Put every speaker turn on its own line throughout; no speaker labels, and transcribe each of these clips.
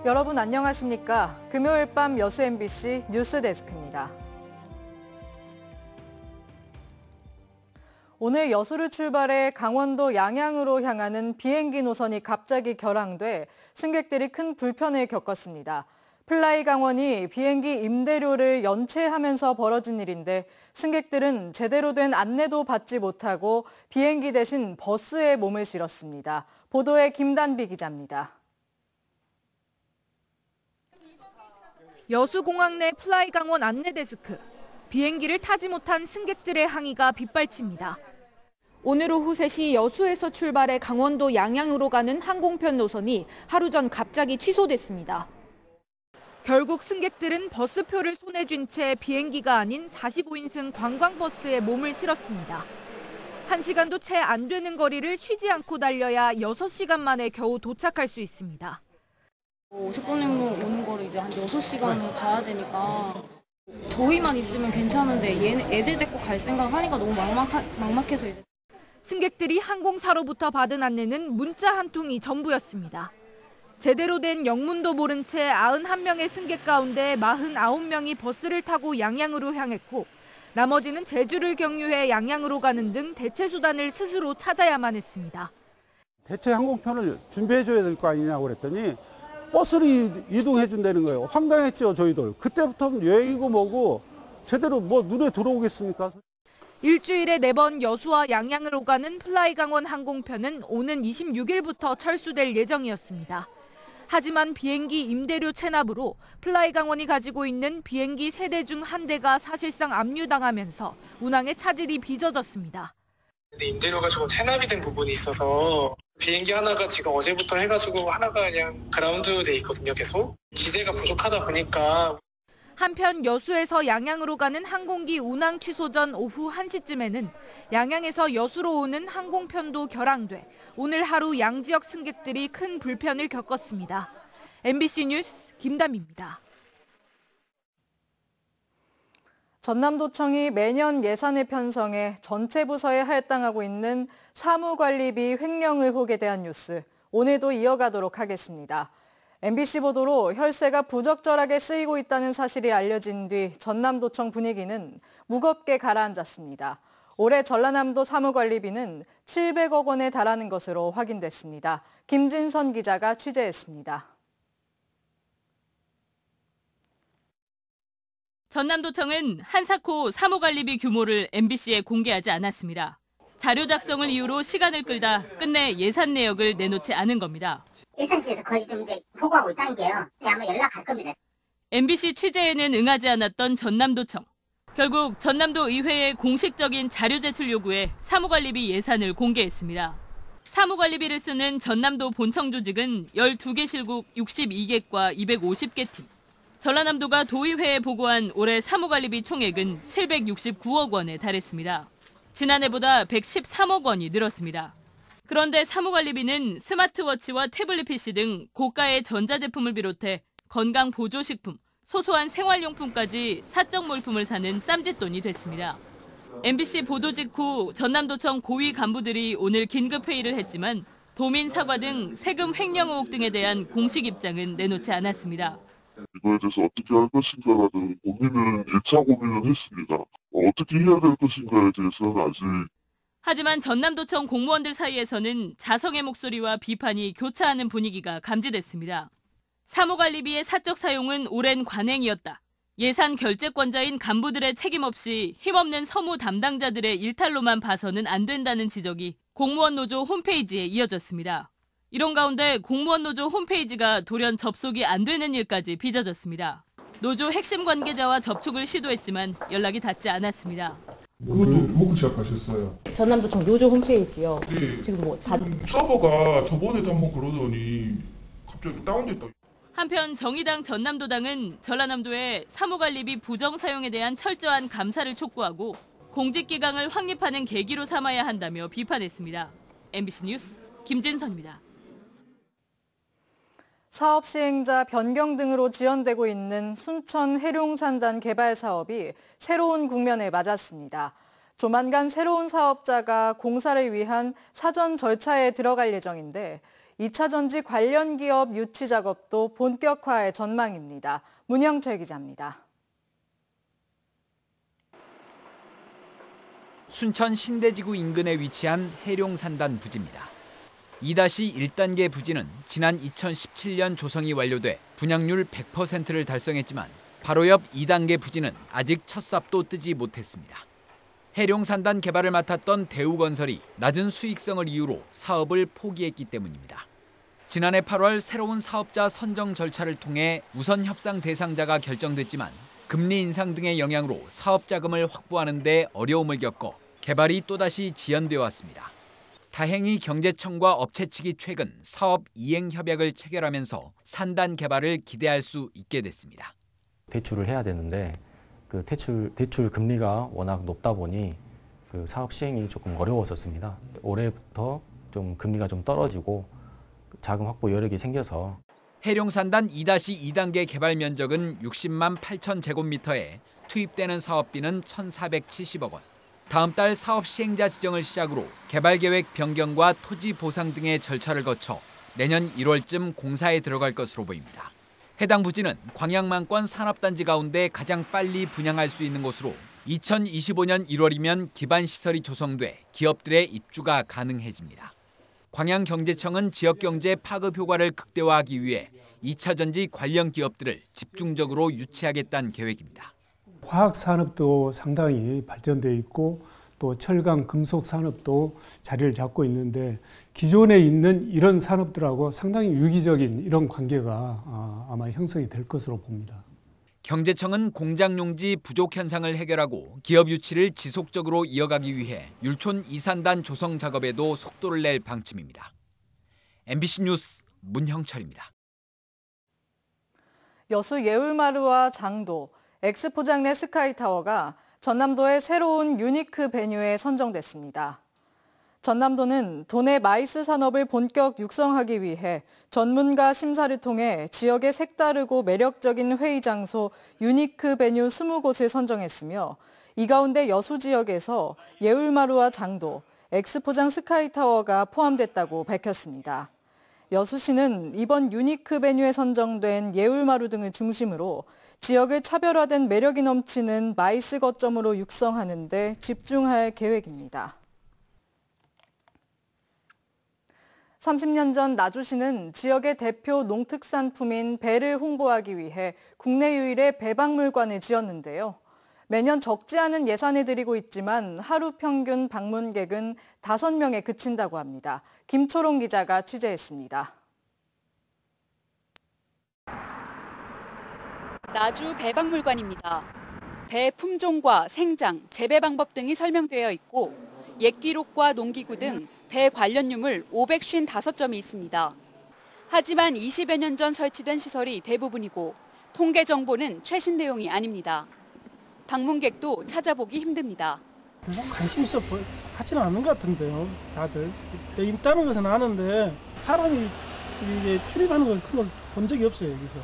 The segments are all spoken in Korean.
여러분 안녕하십니까? 금요일 밤 여수 MBC 뉴스데스크입니다. 오늘 여수를 출발해 강원도 양양으로 향하는 비행기 노선이 갑자기 결항돼 승객들이 큰 불편을 겪었습니다. 플라이강원이 비행기 임대료를 연체하면서 벌어진 일인데 승객들은 제대로 된 안내도 받지 못하고 비행기 대신 버스에 몸을 실었습니다. 보도에 김단비 기자입니다.
여수공항 내 플라이강원 안내데스크. 비행기를 타지 못한 승객들의 항의가 빗발칩니다. 오늘 오후 3시 여수에서 출발해 강원도 양양으로 가는 항공편 노선이 하루 전 갑자기 취소됐습니다. 결국 승객들은 버스표를 손에 쥔 채 비행기가 아닌 45인승 관광버스에 몸을 실었습니다. 1시간도 채 안 되는 거리를 쉬지 않고 달려야 6시간 만에 겨우 도착할 수 있습니다.
50분으로 오는 거를 이제 한 6시간을 가야 되니까 저희만 있으면 괜찮은데 얘는 애들 데리고 갈 생각 하니까 너무 막막해서 이제.
승객들이 항공사로부터 받은 안내는 문자 한 통이 전부였습니다. 제대로 된 영문도 모른 채 91명의 승객 가운데 49명이 버스를 타고 양양으로 향했고 나머지는 제주를 경유해 양양으로 가는 등 대체 수단을 스스로 찾아야만 했습니다.
대체 항공편을 준비해줘야 될 거 아니냐고 그랬더니 버스를 이동해 준다는 거예요. 황당했죠, 저희들. 그때부터는 여행이고 뭐고 제대로 뭐 눈에 들어오겠습니까?
일주일에 4번 여수와 양양을 오가는 플라이강원 항공편은 오는 26일부터 철수될 예정이었습니다. 하지만 비행기 임대료 체납으로 플라이강원이 가지고 있는 비행기 3대 중 1대가 사실상 압류당하면서 운항의 차질이 빚어졌습니다.
임대료가 조금 체납이 된 부분이 있어서 비행기 하나가 지금 어제부터 해가지고 하나가 그냥 그라운드 돼 있거든요, 계속. 기재가 부족하다 보니까.
한편 여수에서 양양으로 가는 항공기 운항 취소 전 오후 1시쯤에는 양양에서 여수로 오는 항공편도 결항돼 오늘 하루 양지역 승객들이 큰 불편을 겪었습니다. MBC 뉴스 김담입니다.
전남도청이 매년 예산을 편성해 전체 부서에 할당하고 있는 사무관리비 횡령 의혹에 대한 뉴스, 오늘도 이어가도록 하겠습니다. MBC 보도로 혈세가 부적절하게 쓰이고 있다는 사실이 알려진 뒤 전남도청 분위기는 무겁게 가라앉았습니다. 올해 전라남도 사무관리비는 700억 원에 달하는 것으로 확인됐습니다. 김진선 기자가 취재했습니다.
전남도청은 한사코 사무관리비 규모를 MBC에 공개하지 않았습니다. 자료 작성을 이유로 시간을 끌다 끝내 예산 내역을 내놓지 않은 겁니다.
예산실에서 거의 좀 보고하고 있다는 게요. 아마 연락할 겁니다.
MBC 취재에는 응하지 않았던 전남도청. 결국 전남도 의회의 공식적인 자료 제출 요구에 사무관리비 예산을 공개했습니다. 사무관리비를 쓰는 전남도 본청 조직은 12개 실국 62개과 250개 팀. 전라남도가 도의회에 보고한 올해 사무관리비 총액은 769억 원에 달했습니다. 지난해보다 113억 원이 늘었습니다. 그런데 사무관리비는 스마트워치와 태블릿 PC 등 고가의 전자제품을 비롯해 건강보조식품, 소소한 생활용품까지 사적 물품을 사는 쌈짓돈이 됐습니다. MBC 보도 직후 전남도청 고위 간부들이 오늘 긴급회의를 했지만 도민 사과 등 세금 횡령 의혹 등에 대한 공식 입장은 내놓지 않았습니다.
이거에 대해서 어떻게 할 것인가라는 고민은 1차 고민은 했습니다. 어떻게 해야 될 것인가에 대해서는 아직.
하지만 전남도청 공무원들 사이에서는 자성의 목소리와 비판이 교차하는 분위기가 감지됐습니다. 사무관리비의 사적 사용은 오랜 관행이었다. 예산 결재권자인 간부들의 책임 없이 힘없는 서무 담당자들의 일탈로만 봐서는 안 된다는 지적이 공무원 노조 홈페이지에 이어졌습니다. 이런 가운데 공무원 노조 홈페이지가 돌연 접속이 안 되는 일까지 빚어졌습니다. 노조 핵심 관계자와 접촉을 시도했지만 연락이 닿지 않았습니다.
그것도 보고 시작하셨어요.
전남도청 노조 홈페이지요.
네.
지금
서버가 저번에도 한번 그러더니 갑자기 다운됐다.
한편 정의당 전남도당은 전라남도의 사무관리비 부정 사용에 대한 철저한 감사를 촉구하고 공직기강을 확립하는 계기로 삼아야 한다며 비판했습니다. MBC 뉴스 김진선입니다.
사업 시행자 변경 등으로 지연되고 있는 순천 해룡산단 개발 사업이 새로운 국면을 맞았습니다. 조만간 새로운 사업자가 공사를 위한 사전 절차에 들어갈 예정인데 2차 전지 관련 기업 유치 작업도 본격화할 전망입니다. 문영철 기자입니다.
순천 신대지구 인근에 위치한 해룡산단 부지입니다. 2-1단계 부지는 지난 2017년 조성이 완료돼 분양률 100%를 달성했지만 바로 옆 2단계 부지는 아직 첫 삽도 뜨지 못했습니다. 해룡산단 개발을 맡았던 대우건설이 낮은 수익성을 이유로 사업을 포기했기 때문입니다. 지난해 8월 새로운 사업자 선정 절차를 통해 우선 협상 대상자가 결정됐지만 금리 인상 등의 영향으로 사업 자금을 확보하는 데 어려움을 겪어 개발이 또다시 지연되어 왔습니다. 다행히 경제청과 업체 측이 최근 사업 이행 협약을 체결하면서 산단 개발을 기대할 수 있게 됐습니다.
대출을 해야 되는데 그 대출 금리가 워낙 높다 보니 그 사업 시행이 조금 어려웠었습니다. 올해부터 좀 금리가 좀 떨어지고 자금 확보 여력이 생겨서
해룡산단 2-2단계 개발 면적은 60만 8천 제곱미터에 투입되는 사업비는 1,470억 원. 다음 달 사업 시행자 지정을 시작으로 개발 계획 변경과 토지 보상 등의 절차를 거쳐 내년 1월쯤 공사에 들어갈 것으로 보입니다. 해당 부지는 광양만권 산업단지 가운데 가장 빨리 분양할 수 있는 곳으로 2025년 1월이면 기반 시설이 조성돼 기업들의 입주가 가능해집니다. 광양경제청은 지역경제 파급 효과를 극대화하기 위해 2차 전지 관련 기업들을 집중적으로 유치하겠다는 계획입니다.
화학 산업도 상당히 발전돼 있고 또 철강, 금속 산업도 자리를 잡고 있는데 기존에 있는 이런 산업들하고 상당히 유기적인 이런 관계가 아마 형성이 될 것으로 봅니다.
경제청은 공장 용지 부족 현상을 해결하고 기업 유치를 지속적으로 이어가기 위해 율촌 2산단 조성 작업에도 속도를 낼 방침입니다. MBC 뉴스 문형철입니다.
여수 예울마루와 장도, 엑스포장 내 스카이타워가 전남도의 새로운 유니크 베뉴에 선정됐습니다. 전남도는 도내 마이스 산업을 본격 육성하기 위해 전문가 심사를 통해 지역의 색다르고 매력적인 회의 장소 유니크 베뉴 20곳을 선정했으며 이 가운데 여수 지역에서 예울마루와 장도, 엑스포장 스카이타워가 포함됐다고 밝혔습니다. 여수시는 이번 유니크 베뉴에 선정된 예울마루 등을 중심으로 지역을 차별화된 매력이 넘치는 마이스 거점으로 육성하는 데 집중할 계획입니다. 30년 전 나주시는 지역의 대표 농특산품인 배를 홍보하기 위해 국내 유일의 배박물관을 지었는데요. 매년 적지 않은 예산을 들이고 있지만 하루 평균 방문객은 5명에 그친다고 합니다. 김초롱 기자가 취재했습니다.
나주 배박물관입니다. 배 품종과 생장, 재배 방법 등이 설명되어 있고 옛 기록과 농기구 등 배 관련 유물 555점이 있습니다. 하지만 20여 년 전 설치된 시설이 대부분이고 통계 정보는 최신 내용이 아닙니다. 방문객도 찾아보기 힘듭니다.
별로 관심 있어 하지는 않는 것 같은데요, 다들. 배 있다는 것은 아는데 사람이 이게 출입하는 걸 그걸 본 적이 없어요, 여기서.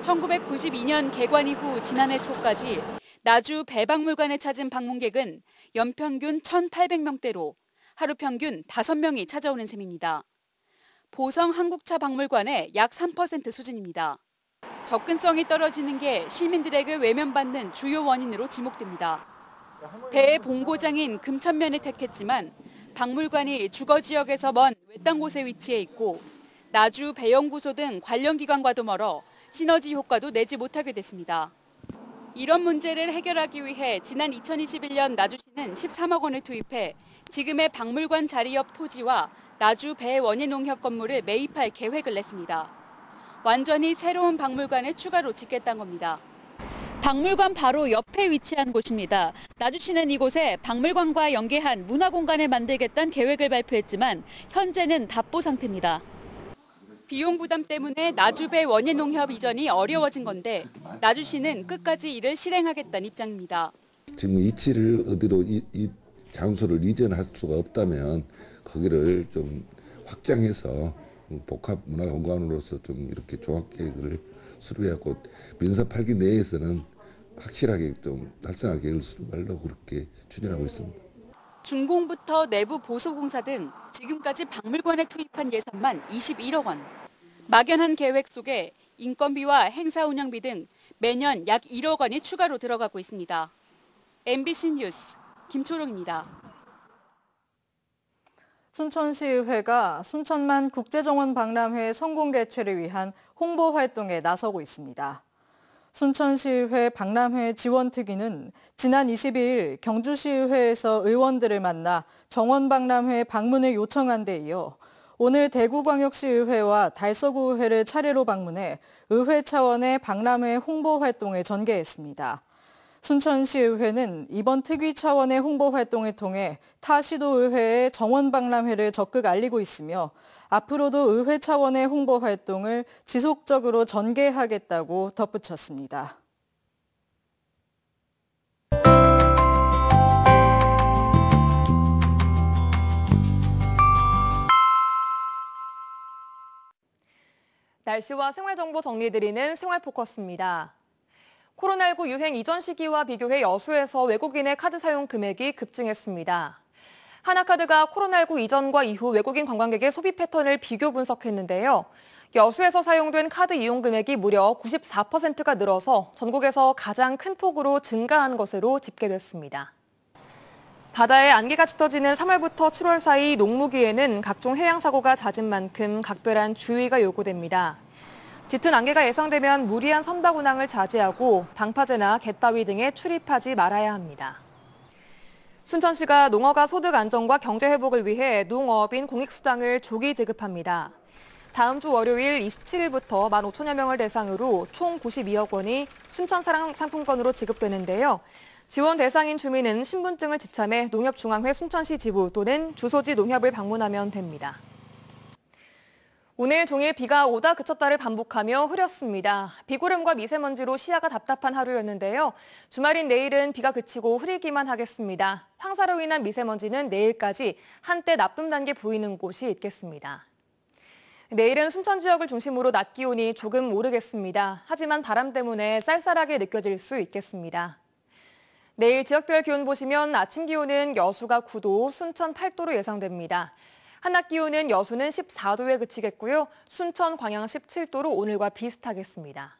1992년 개관 이후 지난해 초까지 나주 배박물관에 찾은 방문객은 연평균 1,800명대로 하루 평균 5명이 찾아오는 셈입니다. 보성 한국차 박물관의 약 3% 수준입니다. 접근성이 떨어지는 게 시민들에게 외면받는 주요 원인으로 지목됩니다. 배의 본고장인 금천면을 택했지만 박물관이 주거 지역에서 먼 외딴 곳에 위치해 있고 나주 배연구소 등 관련 기관과도 멀어 시너지 효과도 내지 못하게 됐습니다. 이런 문제를 해결하기 위해 지난 2021년 나주시는 13억 원을 투입해 지금의 박물관 자리 옆 토지와 나주 배 원예농협 건물을 매입할 계획을 냈습니다. 완전히 새로운 박물관을 추가로 짓겠다는 겁니다. 박물관 바로 옆에 위치한 곳입니다. 나주시는 이곳에 박물관과 연계한 문화공간을 만들겠다는 계획을 발표했지만 현재는 답보 상태입니다. 비용 부담 때문에 나주배 원예농협 이전이 어려워진 건데 나주시는 끝까지 이를 실행하겠다는 입장입니다.
지금 위치를 어디로 이 장소를 이전할 수가 없다면 거기를 좀 확장해서 복합 문화공간으로서 좀 이렇게 종합 계획을 수립해갖고 민사 8기 내에서는 확실하게 좀 달성할 계획을 수립하려고 그렇게 추진하고 있습니다.
준공부터 내부 보수 공사 등 지금까지 박물관에 투입한 예산만 21억 원. 막연한 계획 속에 인건비와 행사 운영비 등 매년 약 1억 원이 추가로 들어가고 있습니다. MBC 뉴스 김초롱입니다.
순천시의회가 순천만 국제정원 박람회 성공 개최를 위한 홍보 활동에 나서고 있습니다. 순천시의회 박람회 지원특위는 지난 22일 경주시의회에서 의원들을 만나 정원박람회 방문을 요청한 데 이어 오늘 대구광역시의회와 달서구의회를 차례로 방문해 의회 차원의 박람회 홍보 활동을 전개했습니다. 순천시의회는 이번 특위 차원의 홍보 활동을 통해 타 시도의회의 정원박람회를 적극 알리고 있으며 앞으로도 의회 차원의 홍보 활동을 지속적으로 전개하겠다고 덧붙였습니다.
날씨와 생활정보 정리해드리는 생활포커스입니다. 코로나19 유행 이전 시기와 비교해 여수에서 외국인의 카드 사용 금액이 급증했습니다. 하나카드가 코로나19 이전과 이후 외국인 관광객의 소비 패턴을 비교 분석했는데요. 여수에서 사용된 카드 이용 금액이 무려 94%가 늘어서 전국에서 가장 큰 폭으로 증가한 것으로 집계됐습니다. 바다에 안개가 짙어지는 3월부터 7월 사이 농무기에는 각종 해양사고가 잦은 만큼 각별한 주의가 요구됩니다. 짙은 안개가 예상되면 무리한 선박 운항을 자제하고 방파제나 갯바위 등에 출입하지 말아야 합니다. 순천시가 농어가 소득 안정과 경제 회복을 위해 농어업인 공익수당을 조기 지급합니다. 다음 주 월요일 27일부터 15,000여 명을 대상으로 총 92억 원이 순천사랑 상품권으로 지급되는데요. 지원 대상인 주민은 신분증을 지참해 농협중앙회 순천시 지부 또는 주소지 농협을 방문하면 됩니다. 오늘 종일 비가 오다 그쳤다를 반복하며 흐렸습니다. 비구름과 미세먼지로 시야가 답답한 하루였는데요. 주말인 내일은 비가 그치고 흐리기만 하겠습니다. 황사로 인한 미세먼지는 내일까지 한때 나쁨 단계 보이는 곳이 있겠습니다. 내일은 순천 지역을 중심으로 낮 기온이 조금 오르겠습니다. 하지만 바람 때문에 쌀쌀하게 느껴질 수 있겠습니다. 내일 지역별 기온 보시면 아침 기온은 여수가 9도, 순천 8도로 예상됩니다. 한낮 기온은 여수는 14도에 그치겠고요. 순천, 광양 17도로 오늘과 비슷하겠습니다.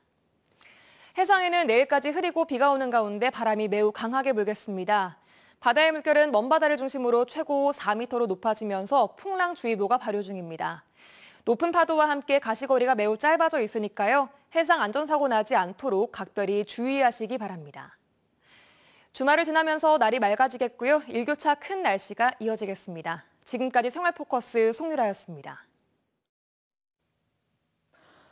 해상에는 내일까지 흐리고 비가 오는 가운데 바람이 매우 강하게 불겠습니다. 바다의 물결은 먼바다를 중심으로 최고 4m로 높아지면서 풍랑주의보가 발효 중입니다. 높은 파도와 함께 가시거리가 매우 짧아져 있으니까요. 해상 안전사고 나지 않도록 각별히 주의하시기 바랍니다. 주말을 지나면서 날이 맑아지겠고요. 일교차 큰 날씨가 이어지겠습니다. 지금까지 생활포커스 송유라였습니다.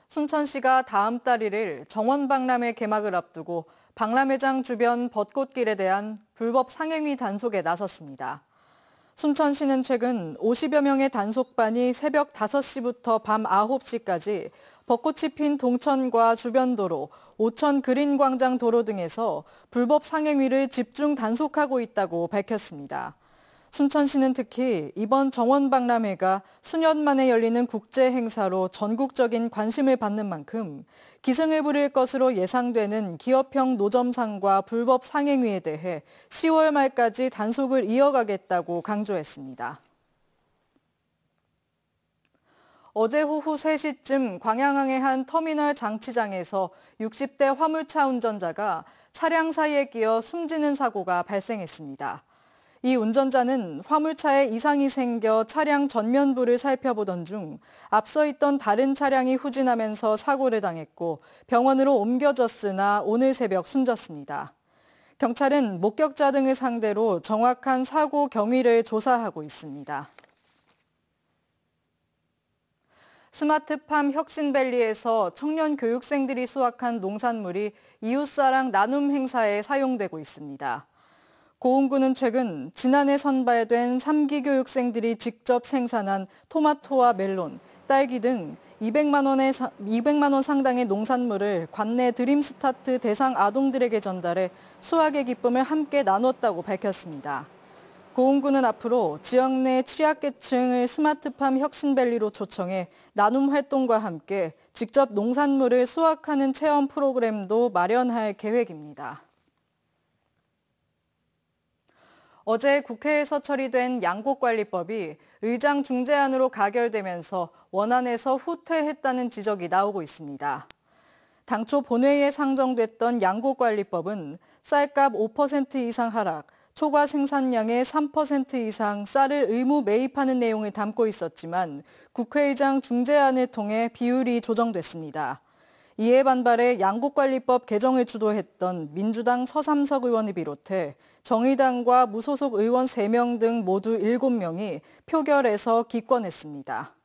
순천시가 다음 달 1일 정원박람회 개막을 앞두고 박람회장 주변 벚꽃길에 대한 불법 상행위 단속에 나섰습니다. 순천시는 최근 50여 명의 단속반이 새벽 5시부터 밤 9시까지 벚꽃이 핀 동천과 주변 도로, 오천 그린광장 도로 등에서 불법 상행위를 집중 단속하고 있다고 밝혔습니다. 순천시는 특히 이번 정원박람회가 수년 만에 열리는 국제 행사로 전국적인 관심을 받는 만큼 기승을 부릴 것으로 예상되는 기업형 노점상과 불법 상행위에 대해 10월 말까지 단속을 이어가겠다고 강조했습니다. 어제 오후 3시쯤 광양항의 한 터미널 장치장에서 60대 화물차 운전자가 차량 사이에 끼어 숨지는 사고가 발생했습니다. 이 운전자는 화물차에 이상이 생겨 차량 전면부를 살펴보던 중 앞서 있던 다른 차량이 후진하면서 사고를 당했고 병원으로 옮겨졌으나 오늘 새벽 숨졌습니다. 경찰은 목격자 등을 상대로 정확한 사고 경위를 조사하고 있습니다. 스마트팜 혁신밸리에서 청년 교육생들이 수확한 농산물이 이웃사랑 나눔 행사에 사용되고 있습니다. 고흥군은 최근 지난해 선발된 3기 교육생들이 직접 생산한 토마토와 멜론, 딸기 등 200만 원 상당의 농산물을 관내 드림스타트 대상 아동들에게 전달해 수확의 기쁨을 함께 나눴다고 밝혔습니다. 고흥군은 앞으로 지역 내 취약계층을 스마트팜 혁신밸리로 초청해 나눔 활동과 함께 직접 농산물을 수확하는 체험 프로그램도 마련할 계획입니다. 어제 국회에서 처리된 양곡관리법이 의장 중재안으로 가결되면서 원안에서 후퇴했다는 지적이 나오고 있습니다. 당초 본회의에 상정됐던 양곡관리법은 쌀값 5% 이상 하락, 초과 생산량의 3% 이상 쌀을 의무 매입하는 내용을 담고 있었지만 국회의장 중재안을 통해 비율이 조정됐습니다. 이에 반발해 양곡관리법 개정을 주도했던 민주당 서삼석 의원을 비롯해 정의당과 무소속 의원 3명 등 모두 7명이 표결에서 기권했습니다.